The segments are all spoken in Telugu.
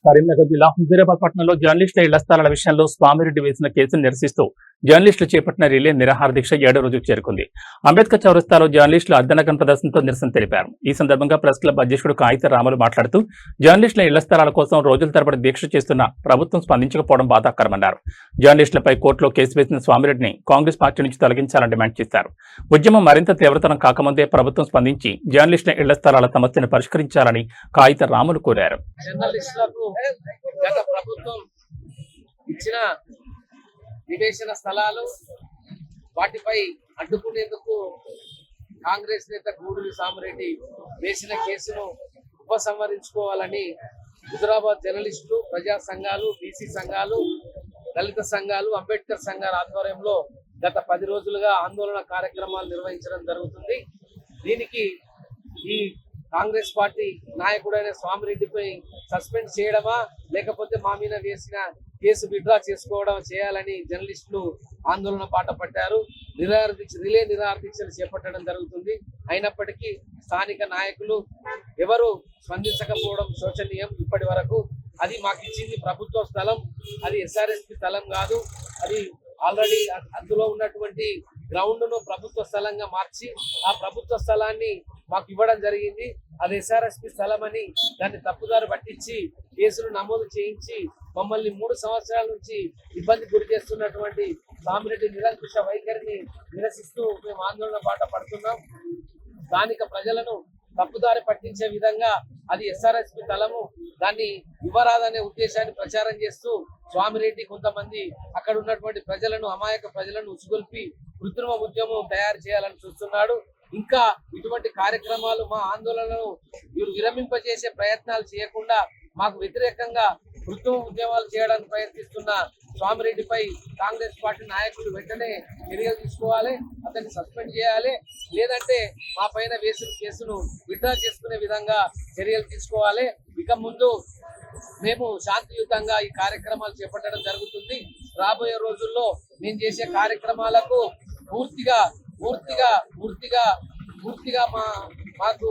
కరీంనగర్ జిల్లా హుజూరాబాద్ పట్టణంలో జర్నలిస్టుల ఇళ్ల స్థలాల విషయంలో స్వామిరెడ్డి వేసిన కేసును నిరసిస్తూ జర్నలిస్టులు చేపట్టిన రిలే నిరాహార దీక్ష 7వ రోజుకు చేరుకుంది. అంబేద్కర్ చౌరస్తాలో జర్నలిస్టులు అర్ధనగ్న ప్రదర్శనతో నిరసన తెలిపారు. ఈ సందర్భంగా ప్రెస్ క్లబ్ అధ్యక్షుడు కాయిత రాములు మాట్లాడుతూ జర్నలిస్టుల ఇళ్ల స్థలాల కోసం రోజుల తరబడి దీక్ష చేస్తున్న ప్రభుత్వం స్పందించకపోవడం బాధాకరమన్నారు. జర్నలిస్టులపై కోర్టులో కేసు వేసిన స్వామిరెడ్డిని కాంగ్రెస్ పార్టీ నుంచి తొలగించాలని డిమాండ్ చేశారు. ఉద్యమం మరింత తీవ్రతరం కాకముందే ప్రభుత్వం స్పందించి జర్నలిస్టుల ఇళ్ల స్థలాల సమస్యను పరిష్కరించాలని కాయిత రాములు కోరారు. గత ప్రభుత్వం ఇచ్చిన నివేశన స్థలాలు వాటిపై అడ్డుకునేందుకు కాంగ్రెస్ నేత గూడూరి సామిరెడ్డి వేసిన కేసును ఉపసంహరించుకోవాలని హుజూరాబాద్ జర్నలిస్టులు, ప్రజా సంఘాలు, బీసీ సంఘాలు, దళిత సంఘాలు, అంబేద్కర్ సంఘాల ఆధ్వర్యంలో గత 10 రోజులుగా ఆందోళన కార్యక్రమాలు నిర్వహించడం జరుగుతుంది. దీనికి ఈ కాంగ్రెస్ పార్టీ నాయకుడైన స్వామిరెడ్డిపై సస్పెండ్ చేయడమా లేకపోతే మా మీద వేసిన కేసు విత్డ్రా చేసుకోవడం చేయాలని జర్నలిస్టులు ఆందోళన బాట పట్టారు. రిలే నిరాహార దీక్షలు చేపట్టడం జరుగుతుంది. అయినప్పటికీ స్థానిక నాయకులు ఎవరు స్పందించకపోవడం శోచనీయం. ఇప్పటి వరకు అది మాకు ఇచ్చింది ప్రభుత్వ స్థలం, అది ఎస్ఆర్ఎస్పి స్థలం కాదు. అది ఆల్రెడీ అందులో ఉన్నటువంటి గ్రౌండ్ ను ప్రభుత్వ స్థలంగా మార్చి ఆ ప్రభుత్వ స్థలాన్ని మాకు ఇవ్వడం జరిగింది. అది ఎస్ఆర్ఎస్పి స్థలం అని దాన్ని తప్పుదారి పట్టించి కేసులు నమోదు చేయించి మమ్మల్ని 3 సంవత్సరాల నుంచి ఇబ్బంది గురి చేస్తున్నటువంటి సామిరెడ్డి నిరంకుశ వైఖరిని నిరసిస్తూ మేము ఆందోళన బాట పడుతున్నాం. స్థానిక ప్రజలను తప్పుదారి పట్టించే విధంగా అది ఎస్ఆర్ఎస్పి స్థలము, దాన్ని ఇవ్వరాదనే ఉద్దేశాన్ని ప్రచారం చేస్తూ స్వామిరెడ్డి కొంతమంది అక్కడ ఉన్నటువంటి ప్రజలను, అమాయక ప్రజలను ఉసుగొల్పి కృత్రిమ ఉద్యమం తయారు చేయాలని చూస్తున్నాడు. ఇంకా ఇటువంటి కార్యక్రమాలు మా ఆందోళనను విరమింపజేసే ప్రయత్నాలు చేయకుండా మాకు వ్యతిరేకంగా కృత్రిమ ఉద్యమాలు చేయడానికి ప్రయత్నిస్తున్న స్వామిరెడ్డిపై కాంగ్రెస్ పార్టీ నాయకులు వెంటనే చర్యలు తీసుకోవాలి, అతన్ని సస్పెండ్ చేయాలి, లేదంటే మా పైన వేసిన కేసును విత్డ్రా చేసుకునే విధంగా చర్యలు తీసుకోవాలి. ఇక ముందు మేము శాంతియుతంగా ఈ కార్యక్రమాలు చేపట్టడం జరుగుతుంది. రాబోయే రోజుల్లో మేము చేసే కార్యక్రమాలకు పూర్తిగా మాకు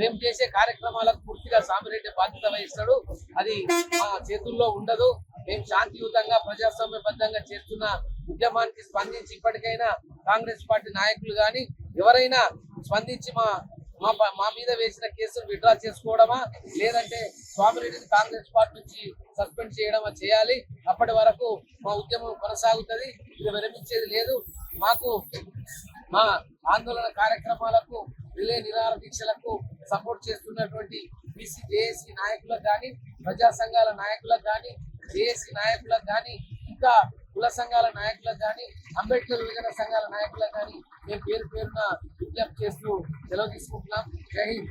మేము చేసే కార్యక్రమాలకు పూర్తిగా సామిరెడ్డి బాధ్యత వహిస్తాడు. అది మా చేతుల్లో ఉండదు. మేము శాంతియుతంగా ప్రజాస్వామ్యబద్ధంగా చేస్తున్న ఉద్యమానికి స్పందించి ఇప్పటికైనా కాంగ్రెస్ పార్టీ నాయకులు కానీ ఎవరైనా స్పందించి మా మీద వేసిన కేసును విత్డ్రా చేసుకోవడమా లేదంటే స్వామిరెడ్డిని కాంగ్రెస్ పార్టీ నుంచి సస్పెండ్ చేయడమా చేయాలి. అప్పటి వరకు మా ఉద్యమం కొనసాగుతుంది. ఇది విరమించేది లేదు. మాకు మా ఆందోళన కార్యక్రమాలకు, రిలే నిరాహార దీక్షలకు సపోర్ట్ చేస్తున్నటువంటి బీసీ జేఏసీ నాయకులకు కానీ, ప్రజా సంఘాల నాయకులకు కానీ, జేఏసీ నాయకులకు కానీ, ఇంకా కుల సంఘాల నాయకులకు కానీ, అంబేద్కర్ విభజన సంఘాల నాయకులకు కానీ మేము పేరున విజ్ఞప్తి చేస్తూ సెలవు తీసుకుంటున్నాం. జై హింద్.